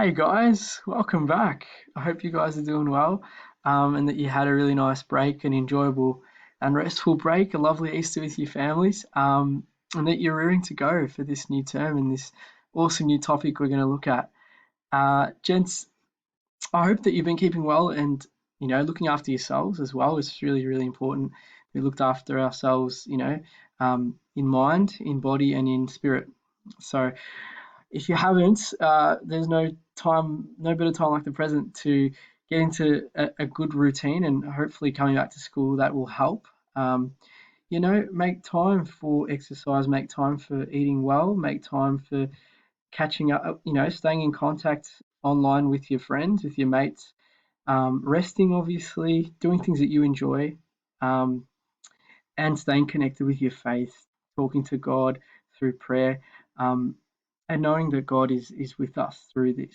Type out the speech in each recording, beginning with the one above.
Hey guys, welcome back. I hope you guys are doing well, and that you had a really nice break, an enjoyable and restful break, a lovely Easter with your families, and that you're rearing to go for this new term and this awesome new topic we're going to look at. Gents, I hope that you've been keeping well and looking after yourselves as well. It's really, really important. We looked after ourselves, in mind, in body, and in spirit. So if you haven't, there's no better time like the present to get into a good routine, and hopefully coming back to school that will help. Make time for exercise, make time for eating well, make time for catching up, staying in contact online with your friends, with your mates, resting, obviously, doing things that you enjoy, um, and staying connected with your faith, talking to God through prayer, um, and knowing that God is with us through this.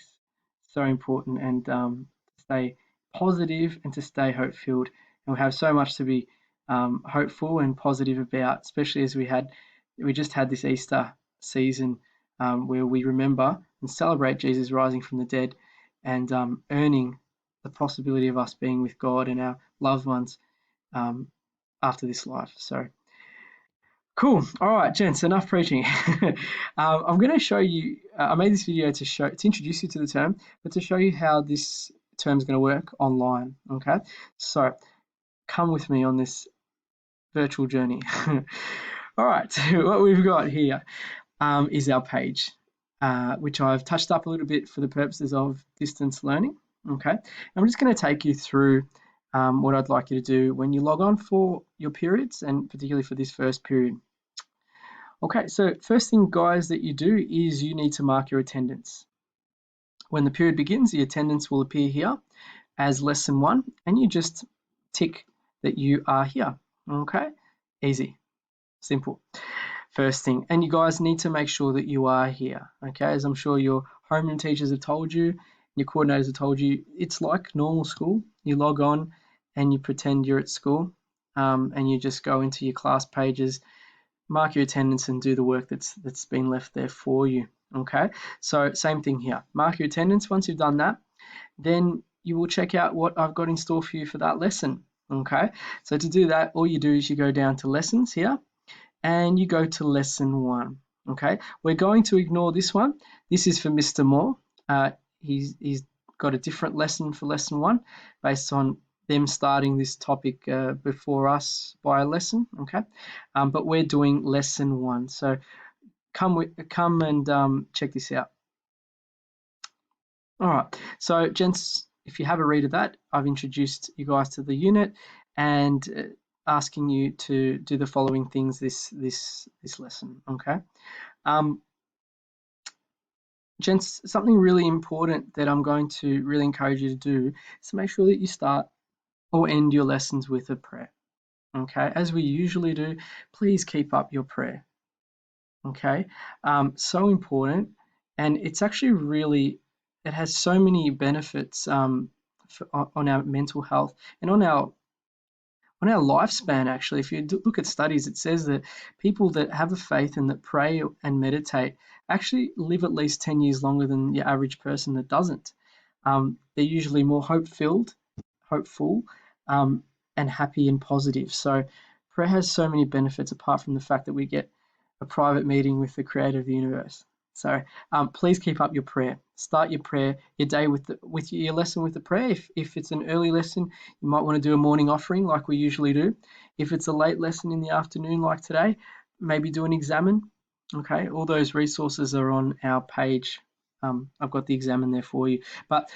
So important, and to stay positive and to stay hope filled. And we have so much to be hopeful and positive about, especially as we just had this Easter season where we remember and celebrate Jesus rising from the dead and earning the possibility of us being with God and our loved ones um, after this life. So cool. All right, gents, enough preaching. I'm going to show you. I made this video to introduce you to the term, but to show you how this term is going to work online. Okay, so come with me on this virtual journey. All right, what we've got here is our page, which I've touched up a little bit for the purposes of distance learning. Okay, I'm just going to take you through what I'd like you to do when you log on for your periods, and particularly for this first period. Okay, so first thing, guys, that you do is you need to mark your attendance. When the period begins, the attendance will appear here as lesson 1, and you just tick that you are here. Okay, easy, simple. First thing, and you guys need to make sure that you are here. Okay, as I'm sure your homeroom teachers have told you, your coordinators have told you, it's like normal school. You log on and you pretend you're at school, and you just go into your class pages, mark your attendance, and do the work that's been left there for you. Okay, so same thing here. Mark your attendance. Once you've done that, then you will check out what I've got in store for you for that lesson. Okay, so to do that, all you do is you go down to lessons here and you go to lesson 1. Okay, we're going to ignore this one. This is for Mr. Moore. He's got a different lesson for lesson 1 based on them starting this topic before us by a lesson. Okay, but we're doing lesson 1. So come and check this out. All right, so gents, if you have a read of that, I've introduced you guys to the unit and asking you to do the following things this lesson. Okay, um, gents, something really important that I'm going to really encourage you to do is to make sure that you start or end your lessons with a prayer. Okay, as we usually do, please keep up your prayer. Okay, so important, and it's actually really, it has so many benefits on our mental health and on our lifespan. Actually, if you look at studies, it says that people that have a faith and that pray and meditate actually live at least 10 years longer than your average person that doesn't. They're usually more hopeful, um, and happy and positive. So prayer has so many benefits apart from the fact that we get a private meeting with the creator of the universe. So please keep up your prayer. Start your day with your lesson with the prayer. If it's an early lesson, you might want to do a morning offering like we usually do. If it's a late lesson in the afternoon like today, maybe do an examine. Okay, all those resources are on our page. I've got the examine there for you. But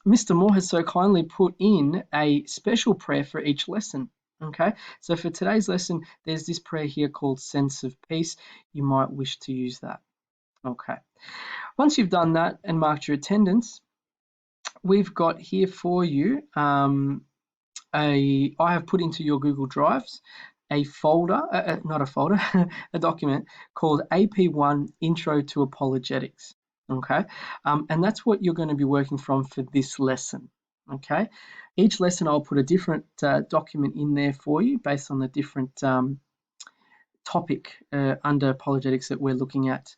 Mr. Moore has so kindly put in a special prayer for each lesson. Okay, so for today's lesson, there's this prayer here called Sense of Peace. You might wish to use that. Okay, once you've done that and marked your attendance, we've got here for you I have put into your Google Drives a folder, not a folder, a document called AP1 Intro to Apologetics. Okay, and that's what you're going to be working from for this lesson. Okay, each lesson I'll put a different document in there for you based on the different topic under apologetics that we're looking at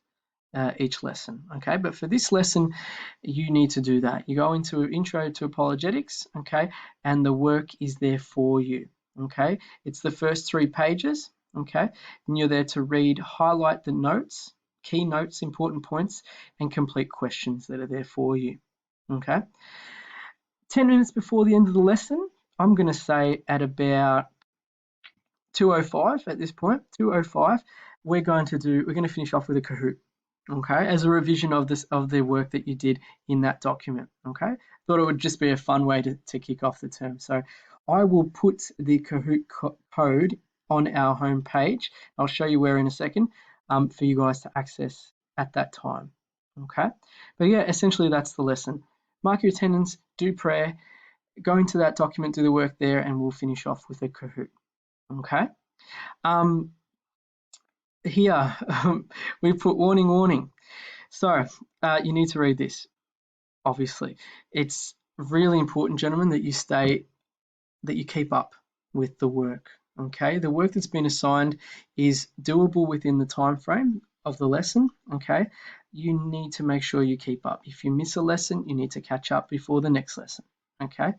each lesson. Okay, but for this lesson, you need to do that. You go into Intro to Apologetics, okay, and the work is there for you. Okay, it's the first 3 pages. Okay, and you're there to read, highlight the notes, key notes, important points, and complete questions that are there for you. Okay, 10 minutes before the end of the lesson, I'm going to say at about 2:05 at this point, 2:05, we're going to finish off with a Kahoot. Okay, as a revision of the work that you did in that document. Okay, thought it would just be a fun way to kick off the term. So I will put the Kahoot code on our home page. I'll show you where in a second, for you guys to access at that time. Okay, but yeah, essentially that's the lesson. Mark your attendance, do prayer, go into that document, do the work there, and we'll finish off with a Kahoot. Okay. Here we put warning. So you need to read this. Obviously, it's really important, gentlemen, that you keep up with the work. Okay, the work that's been assigned is doable within the time frame of the lesson. Okay, you need to make sure you keep up. If you miss a lesson, you need to catch up before the next lesson. Okay,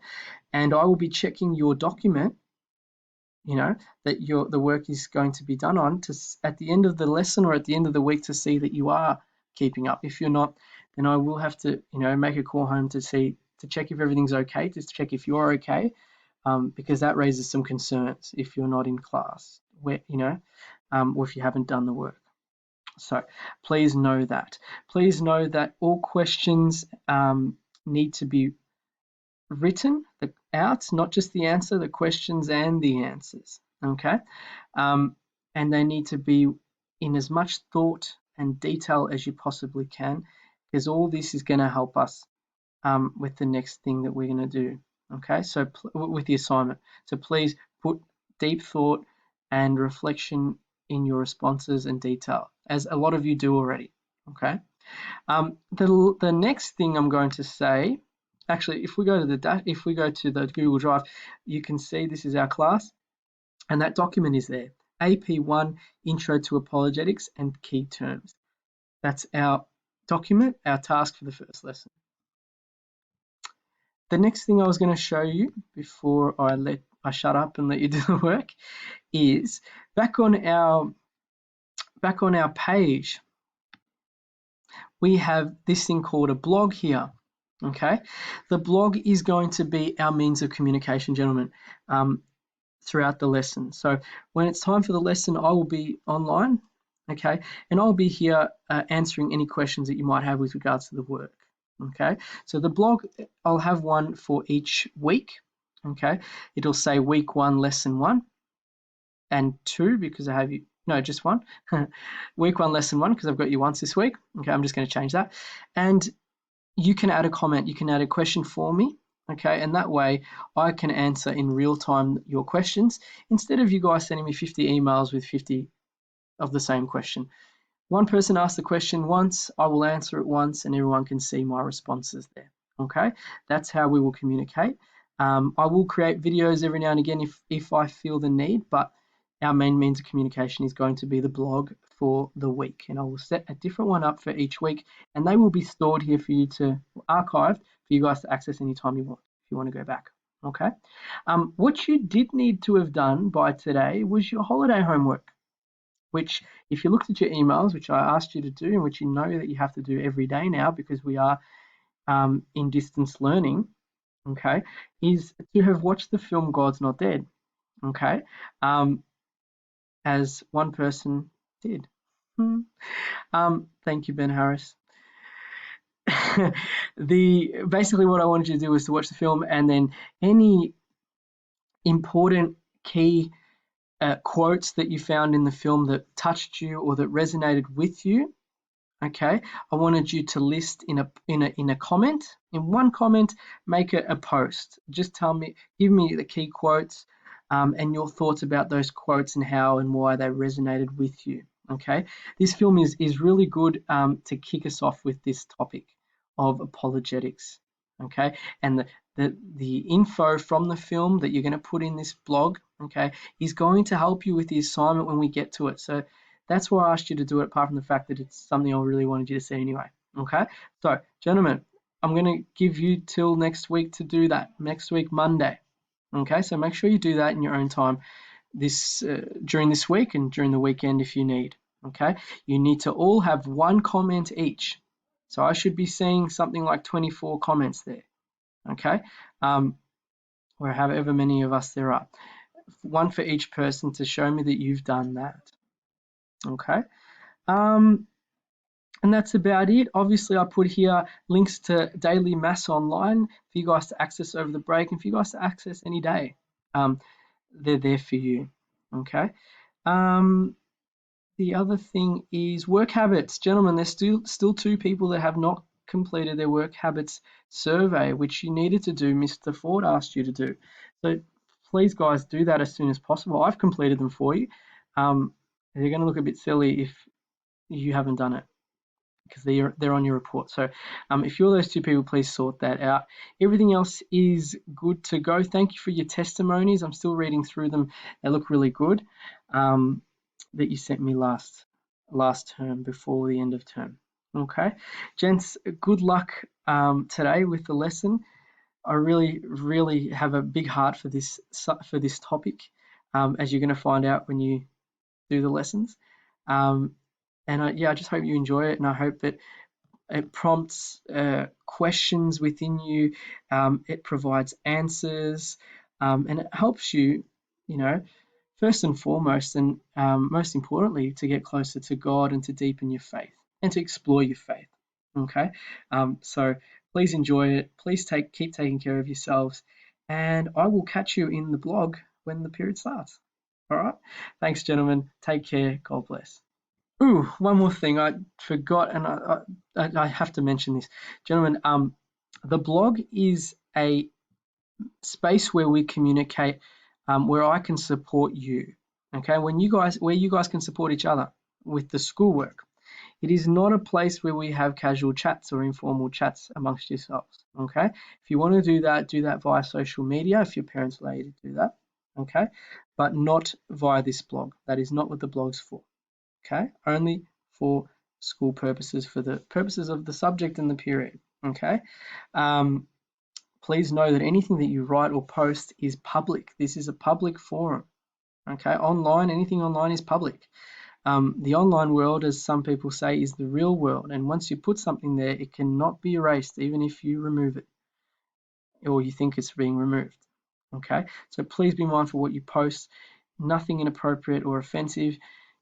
and I will be checking your document, that the work is going to be done on, to at the end of the lesson or at the end of the week, to see that you are keeping up. If you're not, then I will have to make a call home to check if everything's okay, just to check if you're okay, because that raises some concerns if you're not in class, or if you haven't done the work. So please know that. Please know that all questions need to be written out, not just the answer, the questions and the answers. Okay, and they need to be in as much thought and detail as you possibly can, because all this is going to help us with the next thing that we're going to do. Okay, so with the assignment, so please put deep thought and reflection in your responses and detail, as a lot of you do already. Okay, the next thing I'm going to say, actually, if we go to the Google Drive, you can see this is our class, and that document is there. AP1 Intro to Apologetics and Key Terms. That's our document, our task for the first lesson. The next thing I was going to show you before I shut up and let you do the work is back on our page. We have this thing called a blog here. Okay, the blog is going to be our means of communication, gentlemen, throughout the lesson. So when it's time for the lesson, I will be online, okay, and I'll be here answering any questions that you might have with regards to the work. Okay, so the blog, I'll have one for each week. Okay, it'll say week 1, lesson 1 and 2, because I have you. No, just 1. Week 1, lesson 1, because I've got you once this week. Okay, I'm just going to change that. And you can add a comment, you can add a question for me, okay, and that way I can answer in real time your questions, instead of you guys sending me 50 emails with 50 of the same question. One person asks the question once, I will answer it once, and everyone can see my responses there. Okay, that's how we will communicate. I will create videos every now and again if I feel the need, but our main means of communication is going to be the blog for the week, and I will set a different one up for each week, and they will be stored here for you to archive, for you guys to access anytime you want, if you want to go back. Okay. What you did need to have done by today was your holiday homework, which, if you looked at your emails, which I asked you to do, and which you know that you have to do every day now because we are in distance learning, okay, is to have watched the film God's Not Dead. Okay. As one person did. Thank you, Ben Harris. Basically what I wanted you to do was to watch the film, and then any important key quotes that you found in the film that touched you or that resonated with you, okay, I wanted you to list in a comment. In one comment, make it a post. Just give me the key quotes and your thoughts about those quotes and how and why they resonated with you. Okay, this film is really good to kick us off with this topic of apologetics. Okay, and the info from the film that you're going to put in this blog, okay, is going to help you with the assignment when we get to it. So That's why I asked you to do it, apart from the fact that it's something I really wanted you to see anyway. Okay, so gentlemen, I'm going to give you till next week to do that. Next week, Monday. Okay, so make sure you do that in your own time during this week and during the weekend if you need. Okay, you need to all have one comment each. So I should be seeing something like 24 comments there. Okay, or however many of us there are. One for each person to show me that you've done that. Okay. And that's about it. Obviously, I put here links to daily mass online for you guys to access over the break and for you guys to access any day. They're there for you. Okay. The other thing is work habits. Gentlemen, there's still 2 people that have not completed their work habits survey, which you needed to do. Mr. Ford asked you to do. So please, guys, do that as soon as possible. I've completed them for you. They're going to look a bit silly if you haven't done it, because they're on your report. So if you're those 2 people, please sort that out. Everything else is good to go. Thank you for your testimonies. I'm still reading through them. They look really good, that you sent me last term before the end of term. Okay, gents, good luck today with the lesson. I really have a big heart for this topic, as you're going to find out when you do the lessons. And I just hope you enjoy it, and I hope that it prompts questions within you. It provides answers, and it helps you, first and foremost, and most importantly, to get closer to God and to deepen your faith and to explore your faith. Okay, so please enjoy it. Please keep taking care of yourselves, and I will catch you in the blog when the period starts. All right. Thanks, gentlemen. Take care. God bless. Ooh, one more thing I forgot, and I have to mention this, gentlemen. The blog is a space where we communicate, where I can support you. Okay, where you guys can support each other with the schoolwork. It is not a place where we have casual chats or informal chats amongst yourselves. Okay, if you want to do that via social media. If your parents allow you to do that. Okay, but not via this blog. That is not what the blog's for. Okay, only for school purposes, for the purposes of the subject and the period. Okay, please know that anything that you write or post is public. This is a public forum. Okay, anything online is public. The online world, as some people say, is the real world, and once you put something there, it cannot be erased, even if you remove it or you think it's being removed. Okay, so please be mindful what you post. Nothing inappropriate or offensive.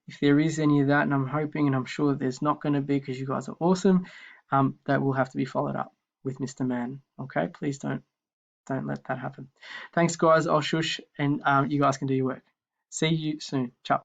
If there is any of that, and I'm hoping and I'm sure there's not going to be, because you guys are awesome, that will have to be followed up with Mr. Mann. Okay, please don't let that happen. Thanks, guys. I'll shush, and you guys can do your work. See you soon. Ciao.